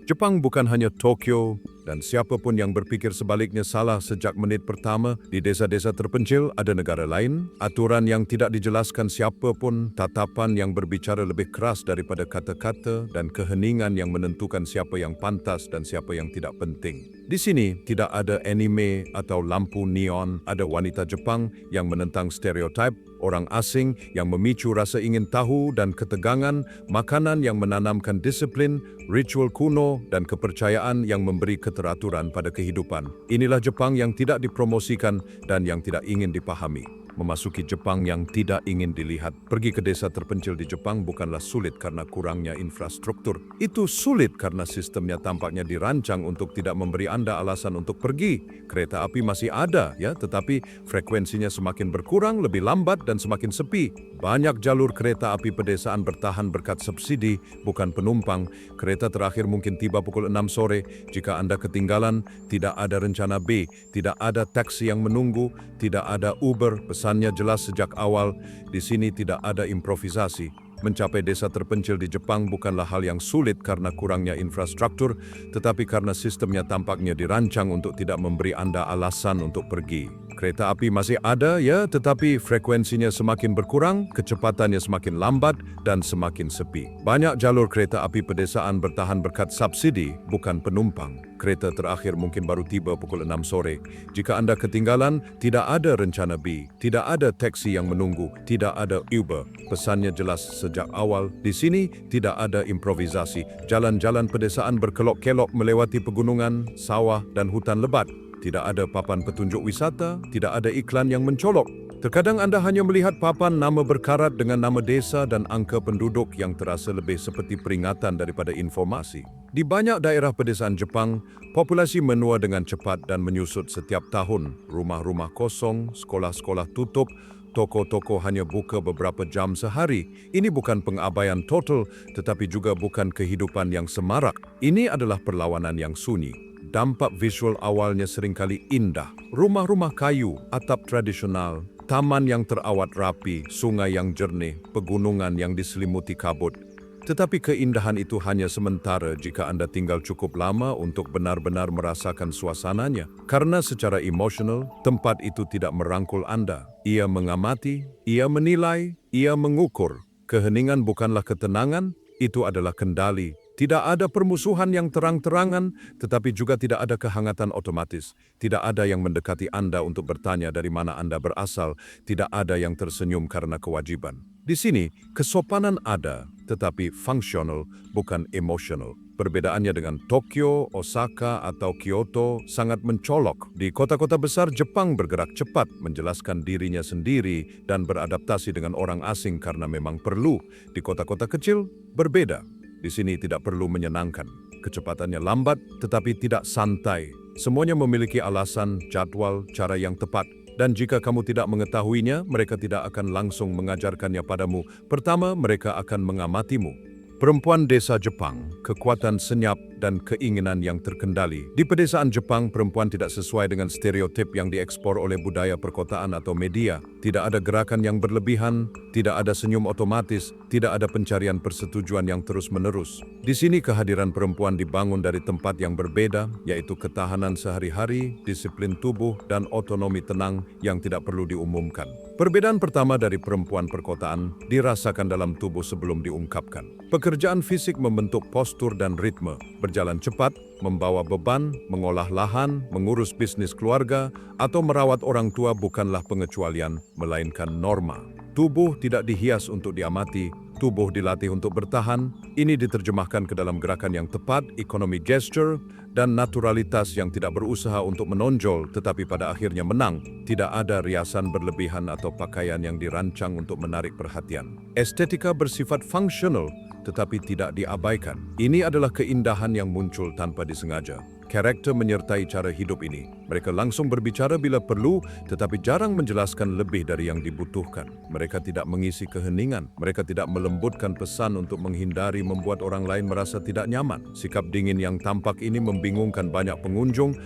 Jepang bukan hanya Tokyo, dan siapapun yang berpikir sebaliknya salah sejak menit pertama. Di desa-desa terpencil ada negara lain, aturan yang tidak dijelaskan siapapun, tatapan yang berbicara lebih keras daripada kata-kata, dan keheningan yang menentukan siapa yang pantas dan siapa yang tidak penting. Di sini tidak ada anime atau lampu neon, ada wanita Jepang yang menentang stereotip, orang asing yang memicu rasa ingin tahu dan ketegangan, makanan yang menanamkan disiplin, ritual kuno, dan kepercayaan yang memberi keteraturan pada kehidupan. Inilah Jepang yang tidak dipromosikan dan yang tidak ingin dipahami. Memasuki Jepang yang tidak ingin dilihat. Pergi ke desa terpencil di Jepang bukanlah sulit karena kurangnya infrastruktur. Itu sulit karena sistemnya tampaknya dirancang untuk tidak memberi Anda alasan untuk pergi. Kereta api masih ada, ya, tetapi frekuensinya semakin berkurang, lebih lambat, dan semakin sepi. Banyak jalur kereta api pedesaan bertahan berkat subsidi, bukan penumpang. Kereta terakhir mungkin tiba pukul 6 sore. Jika Anda ketinggalan, tidak ada rencana B, tidak ada taksi yang menunggu, tidak ada Uber. Pesannya jelas sejak awal, di sini tidak ada improvisasi. Mencapai desa terpencil di Jepang bukanlah hal yang sulit karena kurangnya infrastruktur, tetapi karena sistemnya tampaknya dirancang untuk tidak memberi Anda alasan untuk pergi. Kereta api masih ada, ya, tetapi frekuensinya semakin berkurang, kecepatannya semakin lambat, dan semakin sepi. Banyak jalur kereta api pedesaan bertahan berkat subsidi, bukan penumpang. Kereta terakhir mungkin baru tiba pukul 6 sore. Jika Anda ketinggalan, tidak ada rencana B, tidak ada taksi yang menunggu, tidak ada Uber. Pesannya jelas sejak awal, di sini tidak ada improvisasi. Jalan-jalan pedesaan berkelok-kelok melewati pegunungan, sawah, dan hutan lebat. Tidak ada papan petunjuk wisata, tidak ada iklan yang mencolok. Terkadang Anda hanya melihat papan nama berkarat dengan nama desa dan angka penduduk yang terasa lebih seperti peringatan daripada informasi. Di banyak daerah pedesaan Jepang, populasi menua dengan cepat dan menyusut setiap tahun. Rumah-rumah kosong, sekolah-sekolah tutup, toko-toko hanya buka beberapa jam sehari. Ini bukan pengabaian total, tetapi juga bukan kehidupan yang semarak. Ini adalah perlawanan yang sunyi. Dampak visual awalnya seringkali indah. Rumah-rumah kayu, atap tradisional, taman yang terawat rapi, sungai yang jernih, pegunungan yang diselimuti kabut. Tetapi keindahan itu hanya sementara jika Anda tinggal cukup lama untuk benar-benar merasakan suasananya. Karena secara emosional, tempat itu tidak merangkul Anda. Ia mengamati, ia menilai, ia mengukur. Keheningan bukanlah ketenangan, itu adalah kendali. Tidak ada permusuhan yang terang-terangan, tetapi juga tidak ada kehangatan otomatis. Tidak ada yang mendekati Anda untuk bertanya dari mana Anda berasal. Tidak ada yang tersenyum karena kewajiban. Di sini, kesopanan ada, tetapi fungsional, bukan emosional. Perbedaannya dengan Tokyo, Osaka, atau Kyoto sangat mencolok. Di kota-kota besar, Jepang bergerak cepat, menjelaskan dirinya sendiri, dan beradaptasi dengan orang asing karena memang perlu. Di kota-kota kecil, berbeda. Di sini tidak perlu menyenangkan. Kecepatannya lambat, tetapi tidak santai. Semuanya memiliki alasan, jadwal, cara yang tepat. Dan jika kamu tidak mengetahuinya, mereka tidak akan langsung mengajarkannya padamu. Pertama, mereka akan mengamatimu. Perempuan desa Jepang, kekuatan senyap dan keinginan yang terkendali. Di pedesaan Jepang, perempuan tidak sesuai dengan stereotip yang diekspor oleh budaya perkotaan atau media. Tidak ada gerakan yang berlebihan, tidak ada senyum otomatis, tidak ada pencarian persetujuan yang terus-menerus. Di sini kehadiran perempuan dibangun dari tempat yang berbeda, yaitu ketahanan sehari-hari, disiplin tubuh, dan otonomi tenang yang tidak perlu diumumkan. Perbedaan pertama dari perempuan perkotaan dirasakan dalam tubuh sebelum diungkapkan. Pekerjaan fisik membentuk postur dan ritme, berjalan cepat, membawa beban, mengolah lahan, mengurus bisnis keluarga, atau merawat orang tua bukanlah pengecualian, melainkan norma. Tubuh tidak dihias untuk diamati, tubuh dilatih untuk bertahan. Ini diterjemahkan ke dalam gerakan yang tepat, ekonomi gesture, dan naturalitas yang tidak berusaha untuk menonjol tetapi pada akhirnya menang. Tidak ada riasan berlebihan atau pakaian yang dirancang untuk menarik perhatian. Estetika bersifat fungsional tetapi tidak diabaikan. Ini adalah keindahan yang muncul tanpa disengaja. Karakter menyertai cara hidup ini. Mereka langsung berbicara bila perlu, tetapi jarang menjelaskan lebih dari yang dibutuhkan. Mereka tidak mengisi keheningan. Mereka tidak melembutkan pesan untuk menghindari membuat orang lain merasa tidak nyaman. Sikap dingin yang tampak ini membingungkan banyak pengunjung,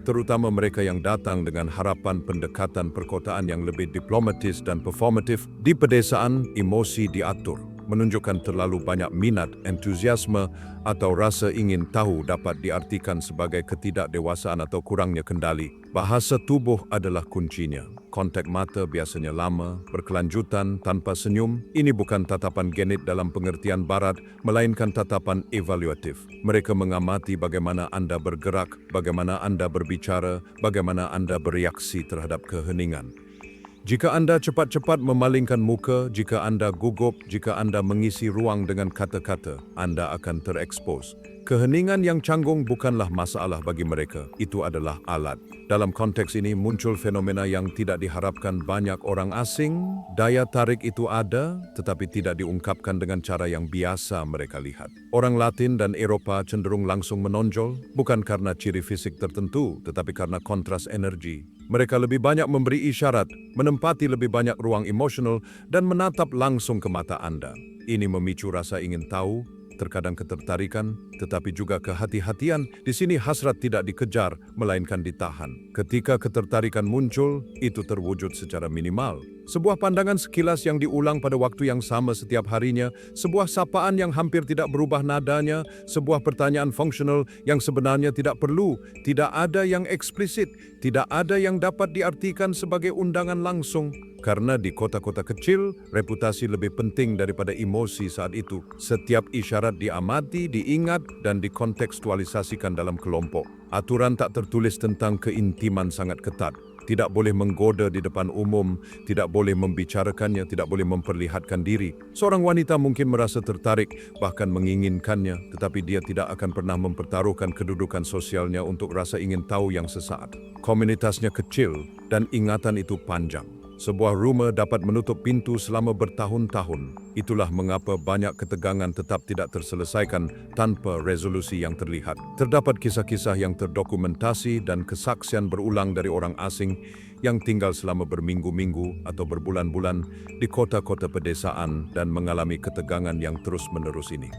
terutama mereka yang datang dengan harapan pendekatan perkotaan yang lebih diplomatis dan performatif. Di pedesaan, emosi diatur. menunjukkan terlalu banyak minat, entusiasme, atau rasa ingin tahu dapat diartikan sebagai ketidakdewasaan atau kurangnya kendali. Bahasa tubuh adalah kuncinya. Kontak mata biasanya lama, berkelanjutan, tanpa senyum. Ini bukan tatapan genit dalam pengertian barat, melainkan tatapan evaluatif. Mereka mengamati bagaimana Anda bergerak, bagaimana Anda berbicara, bagaimana Anda bereaksi terhadap keheningan. Jika Anda cepat-cepat memalingkan muka, jika Anda gugup, jika Anda mengisi ruang dengan kata-kata, Anda akan terekspos. Keheningan yang canggung bukanlah masalah bagi mereka, itu adalah alat. Dalam konteks ini muncul fenomena yang tidak diharapkan banyak orang asing. Daya tarik itu ada, tetapi tidak diungkapkan dengan cara yang biasa mereka lihat. Orang Latin dan Eropa cenderung langsung menonjol, bukan karena ciri fisik tertentu, tetapi karena kontras energi. Mereka lebih banyak memberi isyarat, menempati lebih banyak ruang emosional, dan menatap langsung ke mata Anda. Ini memicu rasa ingin tahu, terkadang ketertarikan, tetapi juga kehati-hatian. Di sini hasrat tidak dikejar, melainkan ditahan. Ketika ketertarikan muncul, itu terwujud secara minimal. Sebuah pandangan sekilas yang diulang pada waktu yang sama setiap harinya, sebuah sapaan yang hampir tidak berubah nadanya, sebuah pertanyaan fungsional yang sebenarnya tidak perlu, tidak ada yang eksplisit, tidak ada yang dapat diartikan sebagai undangan langsung. Karena di kota-kota kecil, reputasi lebih penting daripada emosi saat itu. Setiap isyarat diamati, diingat, dan dikontekstualisasikan dalam kelompok. Aturan tak tertulis tentang keintiman sangat ketat. Tidak boleh menggoda di depan umum, tidak boleh membicarakannya, tidak boleh memperlihatkan diri. Seorang wanita mungkin merasa tertarik, bahkan menginginkannya, tetapi dia tidak akan pernah mempertaruhkan kedudukan sosialnya untuk rasa ingin tahu yang sesaat. Komunitasnya kecil, dan ingatan itu panjang. Sebuah rumah dapat menutup pintu selama bertahun-tahun. Itulah mengapa banyak ketegangan tetap tidak terselesaikan tanpa resolusi yang terlihat. Terdapat kisah-kisah yang terdokumentasi dan kesaksian berulang dari orang asing yang tinggal selama berminggu-minggu atau berbulan-bulan di kota-kota pedesaan dan mengalami ketegangan yang terus-menerus ini.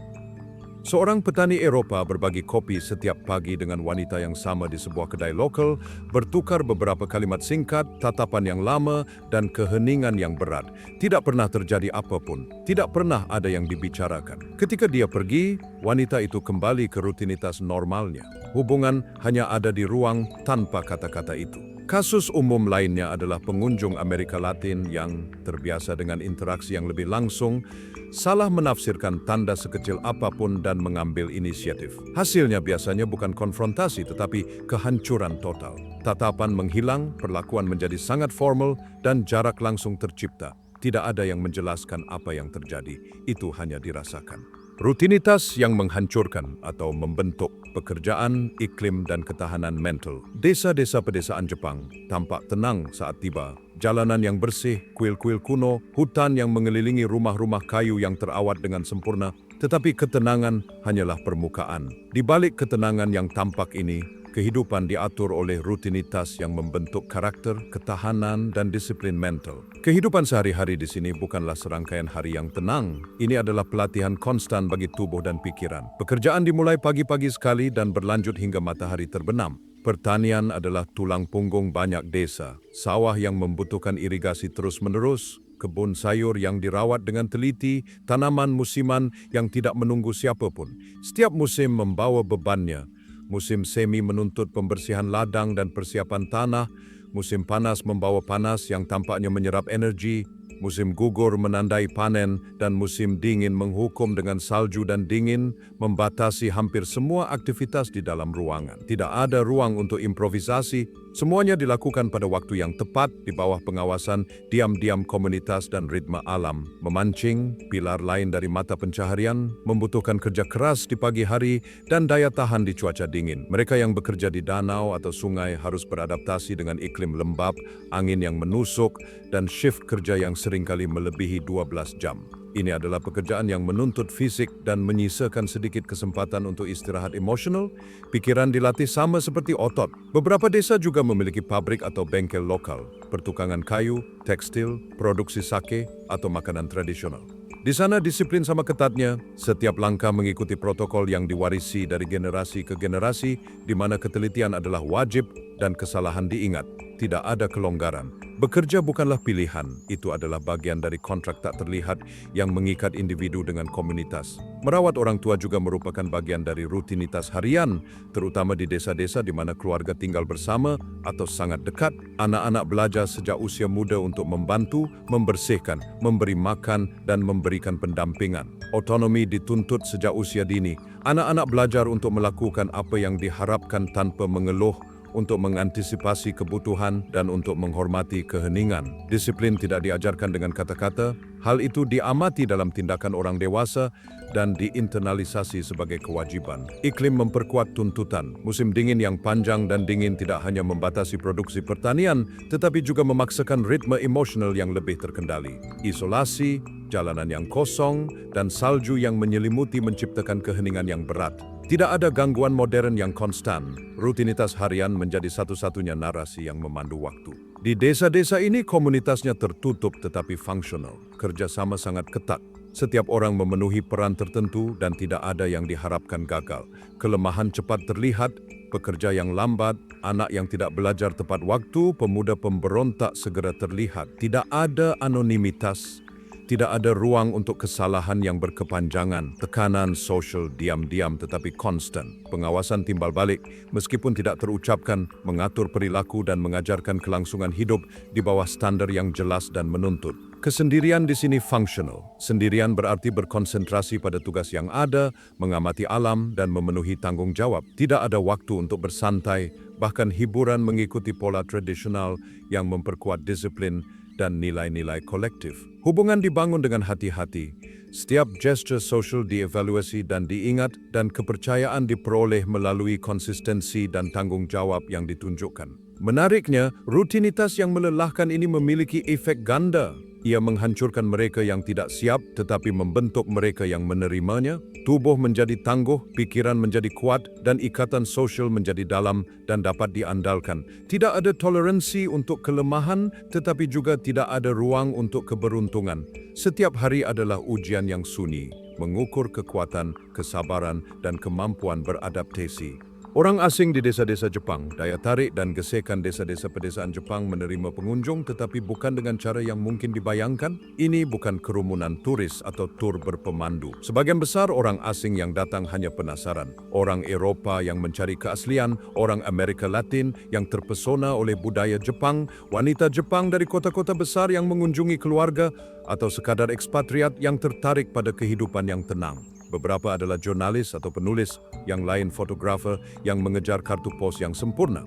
Seorang petani Eropa berbagi kopi setiap pagi dengan wanita yang sama di sebuah kedai lokal, bertukar beberapa kalimat singkat, tatapan yang lama, dan keheningan yang berat. Tidak pernah terjadi apapun, tidak pernah ada yang dibicarakan. Ketika dia pergi, wanita itu kembali ke rutinitas normalnya. Hubungan hanya ada di ruang tanpa kata-kata itu. Kasus umum lainnya adalah pengunjung Amerika Latin yang terbiasa dengan interaksi yang lebih langsung, salah menafsirkan tanda sekecil apapun dan mengambil inisiatif. Hasilnya biasanya bukan konfrontasi tetapi kehancuran total. Tatapan menghilang, perlakuan menjadi sangat formal, dan jarak langsung tercipta. Tidak ada yang menjelaskan apa yang terjadi, itu hanya dirasakan. Rutinitas yang menghancurkan atau membentuk pekerjaan, iklim, dan ketahanan mental. Desa-desa pedesaan Jepang tampak tenang saat tiba. Jalanan yang bersih, kuil-kuil kuno, hutan yang mengelilingi rumah-rumah kayu yang terawat dengan sempurna. Tetapi ketenangan hanyalah permukaan. Di balik ketenangan yang tampak ini, kehidupan diatur oleh rutinitas yang membentuk karakter, ketahanan, dan disiplin mental. Kehidupan sehari-hari di sini bukanlah serangkaian hari yang tenang. Ini adalah pelatihan konstan bagi tubuh dan pikiran. Pekerjaan dimulai pagi-pagi sekali dan berlanjut hingga matahari terbenam. Pertanian adalah tulang punggung banyak desa. Sawah yang membutuhkan irigasi terus-menerus, kebun sayur yang dirawat dengan teliti, tanaman musiman yang tidak menunggu siapapun. Setiap musim membawa bebannya. Musim semi menuntut pembersihan ladang dan persiapan tanah. Musim panas membawa panas yang tampaknya menyerap energi. Musim gugur menandai panen, dan musim dingin menghukum dengan salju dan dingin, membatasi hampir semua aktivitas di dalam ruangan. Tidak ada ruang untuk improvisasi, semuanya dilakukan pada waktu yang tepat di bawah pengawasan diam-diam komunitas dan ritme alam. Memancing, pilar lain dari mata pencaharian, membutuhkan kerja keras di pagi hari dan daya tahan di cuaca dingin. Mereka yang bekerja di danau atau sungai harus beradaptasi dengan iklim lembab, angin yang menusuk, dan shift kerja yang seringkali melebihi 12 jam. Ini adalah pekerjaan yang menuntut fisik dan menyisakan sedikit kesempatan untuk istirahat emosional. Pikiran dilatih sama seperti otot. Beberapa desa juga memiliki pabrik atau bengkel lokal, pertukangan kayu, tekstil, produksi sake, atau makanan tradisional. Di sana disiplin sama ketatnya, setiap langkah mengikuti protokol yang diwarisi dari generasi ke generasi, di mana ketelitian adalah wajib dan kesalahan diingat. Tidak ada kelonggaran. Bekerja bukanlah pilihan, itu adalah bagian dari kontrak tak terlihat yang mengikat individu dengan komunitas. Merawat orang tua juga merupakan bagian dari rutinitas harian, terutama di desa-desa di mana keluarga tinggal bersama atau sangat dekat. Anak-anak belajar sejak usia muda untuk membantu, membersihkan, memberi makan, dan memberikan pendampingan. Otonomi dituntut sejak usia dini. Anak-anak belajar untuk melakukan apa yang diharapkan tanpa mengeluh, untuk mengantisipasi kebutuhan dan untuk menghormati keheningan. Disiplin tidak diajarkan dengan kata-kata, hal itu diamati dalam tindakan orang dewasa dan diinternalisasi sebagai kewajiban. Iklim memperkuat tuntutan. Musim dingin yang panjang dan dingin tidak hanya membatasi produksi pertanian, tetapi juga memaksakan ritme emosional yang lebih terkendali. Isolasi, jalanan yang kosong, dan salju yang menyelimuti menciptakan keheningan yang berat. Tidak ada gangguan modern yang konstan. Rutinitas harian menjadi satu-satunya narasi yang memandu waktu. Di desa-desa ini komunitasnya tertutup tetapi fungsional. Kerjasama sangat ketat. Setiap orang memenuhi peran tertentu dan tidak ada yang diharapkan gagal. Kelemahan cepat terlihat, pekerja yang lambat, anak yang tidak belajar tepat waktu, pemuda pemberontak segera terlihat. Tidak ada anonimitas. Tidak ada ruang untuk kesalahan yang berkepanjangan. Tekanan sosial diam-diam tetapi konstan. Pengawasan timbal balik, meskipun tidak terucapkan, mengatur perilaku dan mengajarkan kelangsungan hidup di bawah standar yang jelas dan menuntut. Kesendirian di sini fungsional. Sendirian berarti berkonsentrasi pada tugas yang ada, mengamati alam dan memenuhi tanggung jawab. Tidak ada waktu untuk bersantai, bahkan hiburan mengikuti pola tradisional yang memperkuat disiplin dan nilai-nilai kolektif. Hubungan dibangun dengan hati-hati. Setiap gesture sosial dievaluasi dan diingat, dan kepercayaan diperoleh melalui konsistensi dan tanggung jawab yang ditunjukkan. Menariknya, rutinitas yang melelahkan ini memiliki efek ganda. Ia menghancurkan mereka yang tidak siap, tetapi membentuk mereka yang menerimanya. Tubuh menjadi tangguh, pikiran menjadi kuat, dan ikatan sosial menjadi dalam dan dapat diandalkan. Tidak ada toleransi untuk kelemahan, tetapi juga tidak ada ruang untuk keberuntungan. Setiap hari adalah ujian yang sunyi, mengukur kekuatan, kesabaran, dan kemampuan beradaptasi. Orang asing di desa-desa Jepang, daya tarik dan gesekan desa-desa pedesaan Jepang menerima pengunjung tetapi bukan dengan cara yang mungkin dibayangkan. Ini bukan kerumunan turis atau tur berpemandu. Sebagian besar orang asing yang datang hanya penasaran. Orang Eropa yang mencari keaslian, orang Amerika Latin yang terpesona oleh budaya Jepang, wanita Jepang dari kota-kota besar yang mengunjungi keluarga, atau sekadar ekspatriat yang tertarik pada kehidupan yang tenang. Beberapa adalah jurnalis atau penulis, yang lain fotografer yang mengejar kartu pos yang sempurna.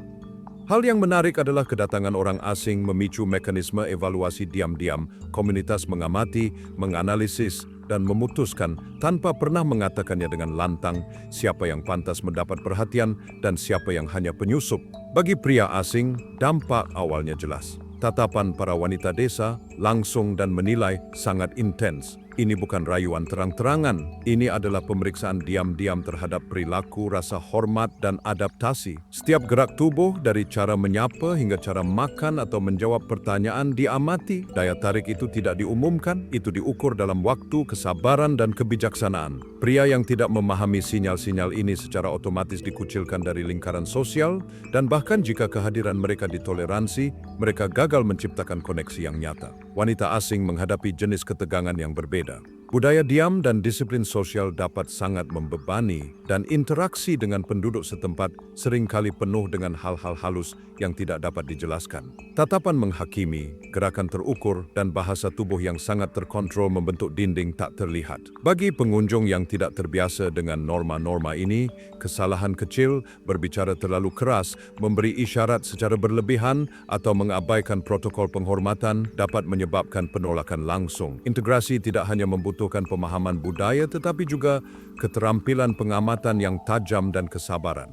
Hal yang menarik adalah kedatangan orang asing memicu mekanisme evaluasi diam-diam. Komunitas mengamati, menganalisis, dan memutuskan tanpa pernah mengatakannya dengan lantang siapa yang pantas mendapat perhatian dan siapa yang hanya penyusup. Bagi pria asing, dampak awalnya jelas. Tatapan para wanita desa langsung dan menilai sangat intens. Ini bukan rayuan terang-terangan. Ini adalah pemeriksaan diam-diam terhadap perilaku, rasa hormat, dan adaptasi. Setiap gerak tubuh, dari cara menyapa hingga cara makan atau menjawab pertanyaan, diamati. Daya tarik itu tidak diumumkan, itu diukur dalam waktu, kesabaran, dan kebijaksanaan. Pria yang tidak memahami sinyal-sinyal ini secara otomatis dikucilkan dari lingkaran sosial, dan bahkan jika kehadiran mereka ditoleransi, mereka gagal menciptakan koneksi yang nyata. Wanita asing menghadapi jenis ketegangan yang berbeda. Budaya diam dan disiplin sosial dapat sangat membebani, dan interaksi dengan penduduk setempat seringkali penuh dengan hal-hal halus yang tidak dapat dijelaskan. Tatapan menghakimi, gerakan terukur, dan bahasa tubuh yang sangat terkontrol membentuk dinding tak terlihat. Bagi pengunjung yang tidak terbiasa dengan norma-norma ini, kesalahan kecil, berbicara terlalu keras, memberi isyarat secara berlebihan, atau mengabaikan protokol penghormatan dapat menyebabkan penolakan langsung. Integrasi tidak hanya membutuhkan pemahaman budaya tetapi juga keterampilan pengamatan yang tajam dan kesabaran.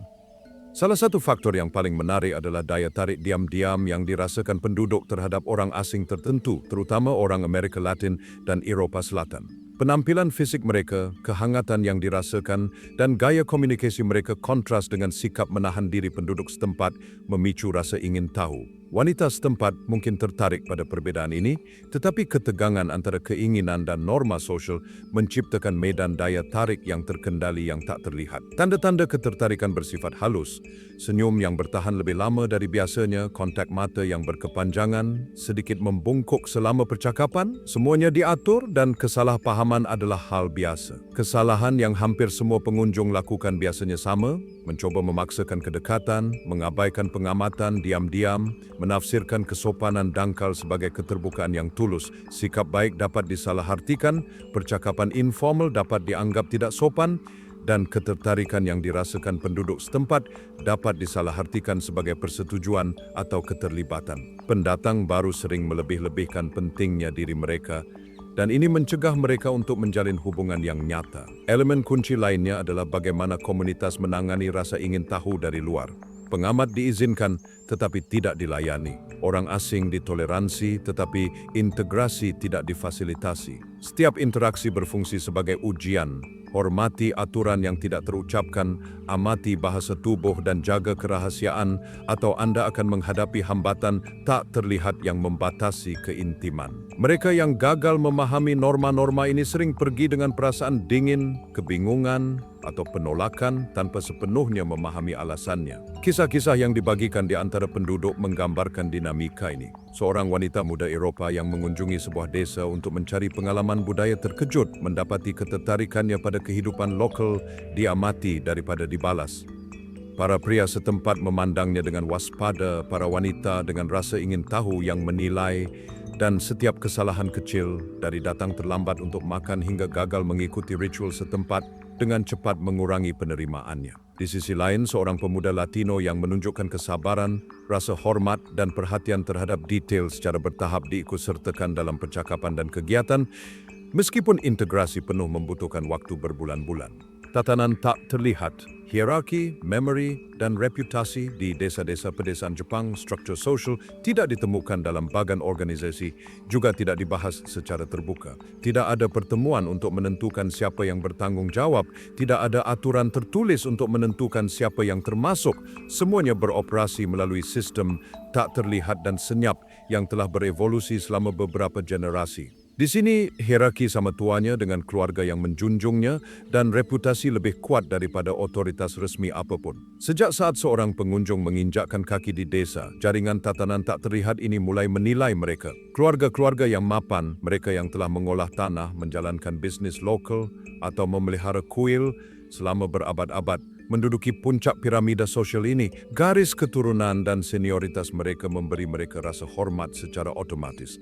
Salah satu faktor yang paling menarik adalah daya tarik diam-diam yang dirasakan penduduk terhadap orang asing tertentu, terutama orang Amerika Latin dan Eropa Selatan. Penampilan fisik mereka, kehangatan yang dirasakan, dan gaya komunikasi mereka kontras dengan sikap menahan diri penduduk setempat memicu rasa ingin tahu. Wanita setempat mungkin tertarik pada perbedaan ini, tetapi ketegangan antara keinginan dan norma sosial menciptakan medan daya tarik yang terkendali yang tak terlihat. Tanda-tanda ketertarikan bersifat halus, senyum yang bertahan lebih lama dari biasanya, kontak mata yang berkepanjangan, sedikit membungkuk selama percakapan, semuanya diatur dan kesalahpahaman adalah hal biasa. Kesalahan yang hampir semua pengunjung lakukan biasanya sama, mencoba memaksakan kedekatan, mengabaikan pengamatan diam-diam, menafsirkan kesopanan dangkal sebagai keterbukaan yang tulus. Sikap baik dapat disalahartikan, percakapan informal dapat dianggap tidak sopan, dan ketertarikan yang dirasakan penduduk setempat dapat disalahartikan sebagai persetujuan atau keterlibatan. Pendatang baru sering melebih-lebihkan pentingnya diri mereka, dan ini mencegah mereka untuk menjalin hubungan yang nyata. Elemen kunci lainnya adalah bagaimana komunitas menangani rasa ingin tahu dari luar. Pengamat diizinkan tetapi tidak dilayani. Orang asing ditoleransi tetapi integrasi tidak difasilitasi. Setiap interaksi berfungsi sebagai ujian. Hormati aturan yang tidak terucapkan, amati bahasa tubuh dan jaga kerahasiaan, atau Anda akan menghadapi hambatan tak terlihat yang membatasi keintiman. Mereka yang gagal memahami norma-norma ini sering pergi dengan perasaan dingin, kebingungan, atau penolakan tanpa sepenuhnya memahami alasannya. Kisah-kisah yang dibagikan di antara penduduk menggambarkan dinamika ini. Seorang wanita muda Eroppa yang mengunjungi sebuah desa untuk mencari pengalaman budaya terkejut mendapati ketertarikannya pada kehidupan lokal diamati daripada dibalas. Para pria setempat memandangnya dengan waspada, para wanita dengan rasa ingin tahu yang menilai, dan setiap kesalahan kecil dari datang terlambat untuk makan hingga gagal mengikuti ritual setempat dengan cepat mengurangi penerimaannya. Di sisi lain, seorang pemuda Latino yang menunjukkan kesabaran, rasa hormat dan perhatian terhadap detail secara bertahap diikutsertakan dalam percakapan dan kegiatan, meskipun integrasi penuh membutuhkan waktu berbulan-bulan. Tatanan tak terlihat, hierarki, memory, dan reputasi di desa-desa pedesaan Jepang, struktur sosial tidak ditemukan dalam bagan organisasi, juga tidak dibahas secara terbuka. Tidak ada pertemuan untuk menentukan siapa yang bertanggung jawab, tidak ada aturan tertulis untuk menentukan siapa yang termasuk. Semuanya beroperasi melalui sistem tak terlihat dan senyap yang telah berevolusi selama beberapa generasi. Di sini, hierarki sama tuanya dengan keluarga yang menjunjungnya dan reputasi lebih kuat daripada otoritas resmi apapun. Sejak saat seorang pengunjung menginjakkan kaki di desa, jaringan tatanan tak terlihat ini mulai menilai mereka. Keluarga-keluarga yang mapan, mereka yang telah mengolah tanah, menjalankan bisnis lokal, atau memelihara kuil selama berabad-abad, menduduki puncak piramida sosial ini. Garis keturunan dan senioritas mereka memberi mereka rasa hormat secara otomatis.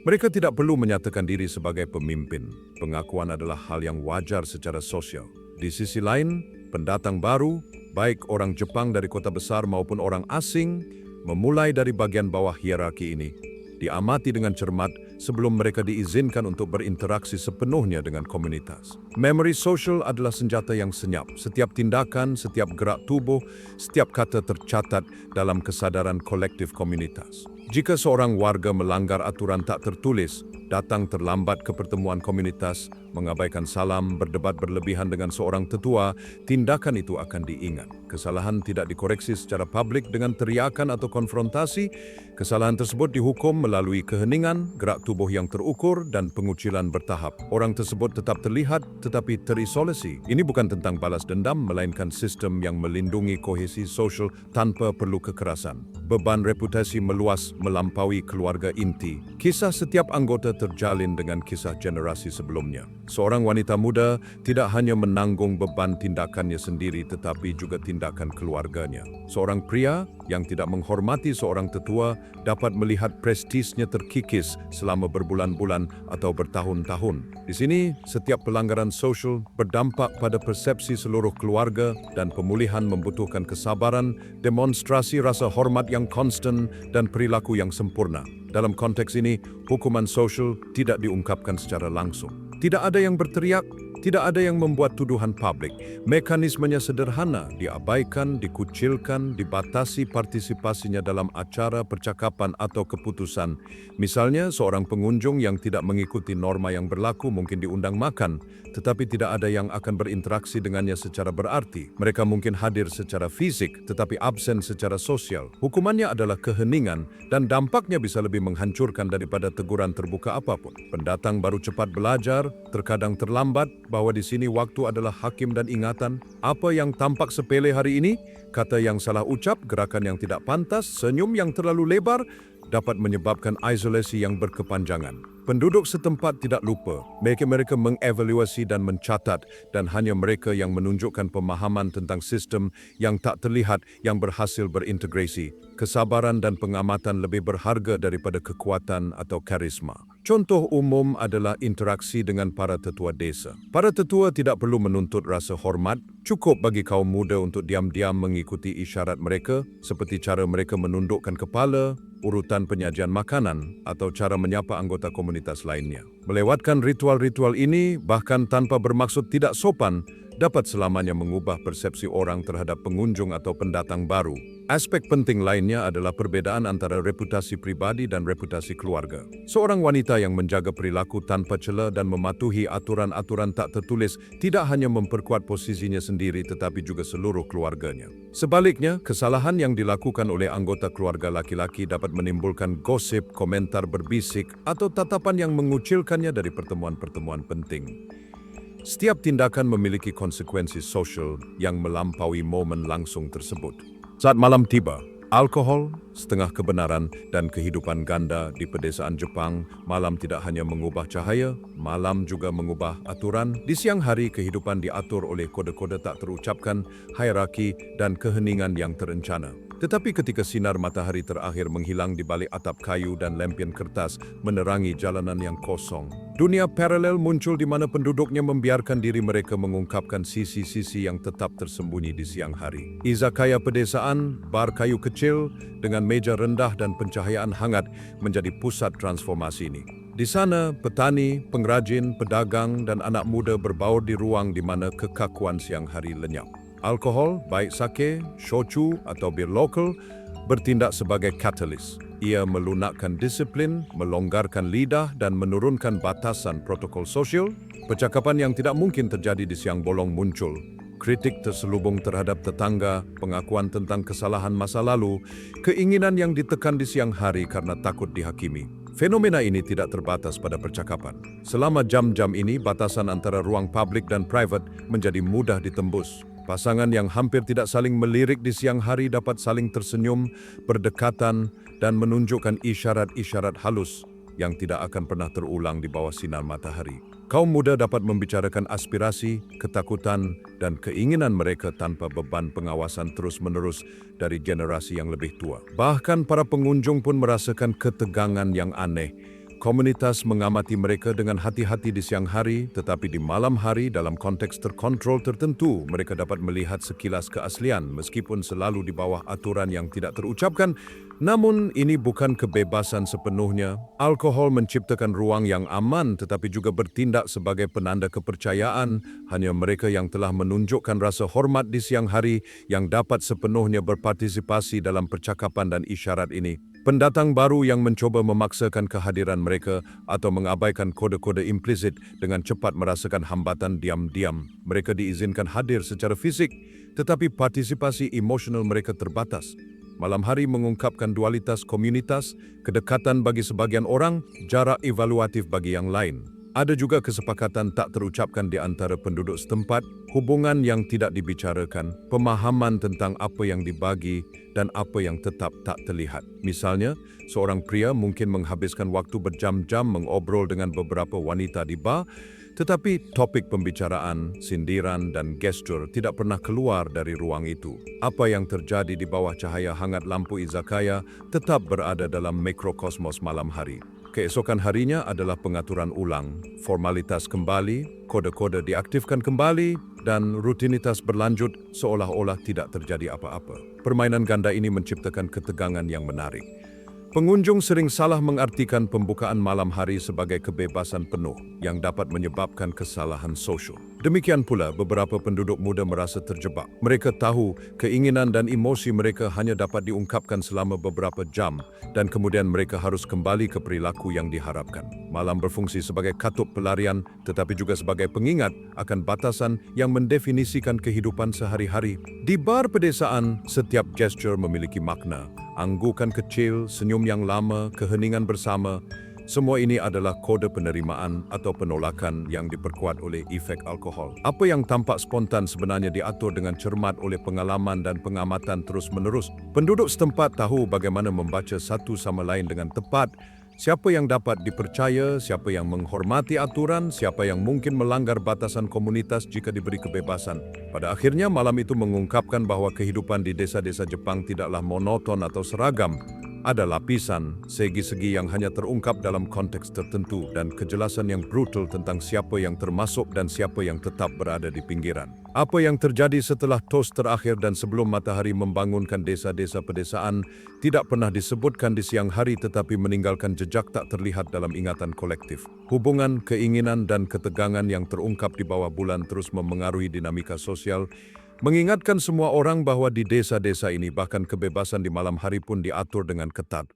Mereka tidak perlu menyatakan diri sebagai pemimpin. Pengakuan adalah hal yang wajar secara sosial. Di sisi lain, pendatang baru, baik orang Jepang dari kota besar maupun orang asing, memulai dari bagian bawah hierarki ini, diamati dengan cermat sebelum mereka diizinkan untuk berinteraksi sepenuhnya dengan komunitas. Memory social adalah senjata yang senyap. Setiap tindakan, setiap gerak tubuh, setiap kata tercatat dalam kesadaran kolektif komunitas. Jika seorang warga melanggar aturan tak tertulis, datang terlambat ke pertemuan komunitas, mengabaikan salam, berdebat berlebihan dengan seorang tetua, tindakan itu akan diingat. Kesalahan tidak dikoreksi secara publik dengan teriakan atau konfrontasi. Kesalahan tersebut dihukum melalui keheningan, gerak tubuh yang terukur, dan pengucilan bertahap. Orang tersebut tetap terlihat tetapi terisolasi. Ini bukan tentang balas dendam, melainkan sistem yang melindungi kohesi sosial tanpa perlu kekerasan. Beban reputasi meluas melampaui keluarga inti. Kisah setiap anggota terjalin dengan kisah generasi sebelumnya. Seorang wanita muda tidak hanya menanggung beban tindakannya sendiri tetapi juga tindakan keluarganya. Seorang pria yang tidak menghormati seorang tetua dapat melihat prestisnya terkikis selama berbulan-bulan atau bertahun-tahun. Di sini, setiap pelanggaran sosial berdampak pada persepsi seluruh keluarga dan pemulihan membutuhkan kesabaran, demonstrasi rasa hormat yang konstan, dan perilaku yang sempurna. Dalam konteks ini, hukuman sosial tidak diungkapkan secara langsung. Tidak ada yang berteriak, Tidak ada yang membuat tuduhan publik. Mekanismenya sederhana, diabaikan, dikucilkan, dibatasi partisipasinya dalam acara, percakapan atau keputusan. Misalnya, seorang pengunjung yang tidak mengikuti norma yang berlaku mungkin diundang makan, tetapi tidak ada yang akan berinteraksi dengannya secara berarti. Mereka mungkin hadir secara fisik, tetapi absen secara sosial. Hukumannya adalah keheningan dan dampaknya bisa lebih menghancurkan daripada teguran terbuka apapun. Pendatang baru cepat belajar, terkadang terlambat, bahwa di sini waktu adalah hakim dan ingatan. Apa yang tampak sepele hari ini, kata yang salah ucap, gerakan yang tidak pantas, senyum yang terlalu lebar, dapat menyebabkan isolasi yang berkepanjangan. Penduduk setempat tidak lupa, mereka mengevaluasi dan mencatat, dan hanya mereka yang menunjukkan pemahaman tentang sistem yang tak terlihat yang berhasil berintegrasi. Kesabaran dan pengamatan lebih berharga daripada kekuatan atau karisma. Contoh umum adalah interaksi dengan para tetua desa. Para tetua tidak perlu menuntut rasa hormat, cukup bagi kaum muda untuk diam-diam mengikuti isyarat mereka, seperti cara mereka menundukkan kepala, urutan penyajian makanan, atau cara menyapa anggota komunitas lainnya. Melewatkan ritual-ritual ini, bahkan tanpa bermaksud tidak sopan, dapat selamanya mengubah persepsi orang terhadap pengunjung atau pendatang baru. Aspek penting lainnya adalah perbedaan antara reputasi pribadi dan reputasi keluarga. Seorang wanita yang menjaga perilaku tanpa cela dan mematuhi aturan-aturan tak tertulis tidak hanya memperkuat posisinya sendiri tetapi juga seluruh keluarganya. Sebaliknya, kesalahan yang dilakukan oleh anggota keluarga laki-laki dapat menimbulkan gosip, komentar berbisik, atau tatapan yang mengucilkannya dari pertemuan-pertemuan penting. Setiap tindakan memiliki konsekuensi sosial yang melampaui momen langsung tersebut. Saat malam tiba, alkohol, setengah kebenaran, dan kehidupan ganda di pedesaan Jepang, malam tidak hanya mengubah cahaya, malam juga mengubah aturan. Di siang hari, kehidupan diatur oleh kode-kode tak terucapkan, hierarki, dan keheningan yang terencana. Tetapi ketika sinar matahari terakhir menghilang di balik atap kayu dan lempian kertas menerangi jalanan yang kosong, dunia paralel muncul di mana penduduknya membiarkan diri mereka mengungkapkan sisi-sisi yang tetap tersembunyi di siang hari. Izakaya pedesaan, bar kayu kecil dengan meja rendah dan pencahayaan hangat menjadi pusat transformasi ini. Di sana, petani, pengrajin, pedagang, dan anak muda berbaur di ruang di mana kekakuan siang hari lenyap. Alkohol, baik sake, shochu, atau bir lokal, bertindak sebagai katalis. Ia melunakkan disiplin, melonggarkan lidah, dan menurunkan batasan protokol sosial. Percakapan yang tidak mungkin terjadi di siang bolong muncul. Kritik terselubung terhadap tetangga, pengakuan tentang kesalahan masa lalu, keinginan yang ditekan di siang hari karena takut dihakimi. Fenomena ini tidak terbatas pada percakapan. Selama jam-jam ini, batasan antara ruang publik dan private menjadi mudah ditembus. Pasangan yang hampir tidak saling melirik di siang hari dapat saling tersenyum, berdekatan, dan menunjukkan isyarat-isyarat halus yang tidak akan pernah terulang di bawah sinar matahari. Kaum muda dapat membicarakan aspirasi, ketakutan, dan keinginan mereka tanpa beban pengawasan terus-menerus dari generasi yang lebih tua. Bahkan para pengunjung pun merasakan ketegangan yang aneh. Komunitas mengamati mereka dengan hati-hati di siang hari, tetapi di malam hari dalam konteks terkontrol tertentu, mereka dapat melihat sekilas keaslian meskipun selalu di bawah aturan yang tidak terucapkan. Namun, ini bukan kebebasan sepenuhnya. Alkohol menciptakan ruang yang aman tetapi juga bertindak sebagai penanda kepercayaan. Hanya mereka yang telah menunjukkan rasa hormat di siang hari yang dapat sepenuhnya berpartisipasi dalam percakapan dan isyarat ini. Pendatang baru yang mencoba memaksakan kehadiran mereka atau mengabaikan kode-kode implisit dengan cepat merasakan hambatan diam-diam. Mereka diizinkan hadir secara fisik, tetapi partisipasi emosional mereka terbatas. Malam hari mengungkapkan dualitas komunitas, kedekatan bagi sebagian orang, jarak evaluatif bagi yang lain. Ada juga kesepakatan tak terucapkan di antara penduduk setempat, hubungan yang tidak dibicarakan, pemahaman tentang apa yang dibagi dan apa yang tetap tak terlihat. Misalnya, seorang pria mungkin menghabiskan waktu berjam-jam mengobrol dengan beberapa wanita di bar, tetapi topik pembicaraan, sindiran, dan gestur tidak pernah keluar dari ruang itu. Apa yang terjadi di bawah cahaya hangat lampu izakaya tetap berada dalam mikrokosmos malam hari. Keesokan harinya adalah pengaturan ulang, formalitas kembali, kode-kode diaktifkan kembali, dan rutinitas berlanjut seolah-olah tidak terjadi apa-apa. Permainan ganda ini menciptakan ketegangan yang menarik. Pengunjung sering salah mengartikan pembukaan malam hari sebagai kebebasan penuh yang dapat menyebabkan kesalahan sosial. Demikian pula, beberapa penduduk muda merasa terjebak. Mereka tahu keinginan dan emosi mereka hanya dapat diungkapkan selama beberapa jam dan kemudian mereka harus kembali ke perilaku yang diharapkan. Malam berfungsi sebagai katup pelarian tetapi juga sebagai pengingat akan batasan yang mendefinisikan kehidupan sehari-hari. Di bar pedesaan, setiap gesture memiliki makna. Anggukan kecil, senyum yang lama, keheningan bersama, semua ini adalah kode penerimaan atau penolakan yang diperkuat oleh efek alkohol. Apa yang tampak spontan sebenarnya diatur dengan cermat oleh pengalaman dan pengamatan terus-menerus. Penduduk setempat tahu bagaimana membaca satu sama lain dengan tepat. Siapa yang dapat dipercaya, siapa yang menghormati aturan, siapa yang mungkin melanggar batasan komunitas jika diberi kebebasan. Pada akhirnya, malam itu mengungkapkan bahwa kehidupan di desa-desa Jepang tidaklah monoton atau seragam. Ada lapisan, segi-segi yang hanya terungkap dalam konteks tertentu dan kejelasan yang brutal tentang siapa yang termasuk dan siapa yang tetap berada di pinggiran. Apa yang terjadi setelah toast terakhir dan sebelum matahari membangunkan desa-desa pedesaan tidak pernah disebutkan di siang hari tetapi meninggalkan jejak tak terlihat dalam ingatan kolektif. Hubungan, keinginan dan ketegangan yang terungkap di bawah bulan terus memengaruhi dinamika sosial, mengingatkan semua orang bahwa di desa-desa ini bahkan kebebasan di malam hari pun diatur dengan ketat.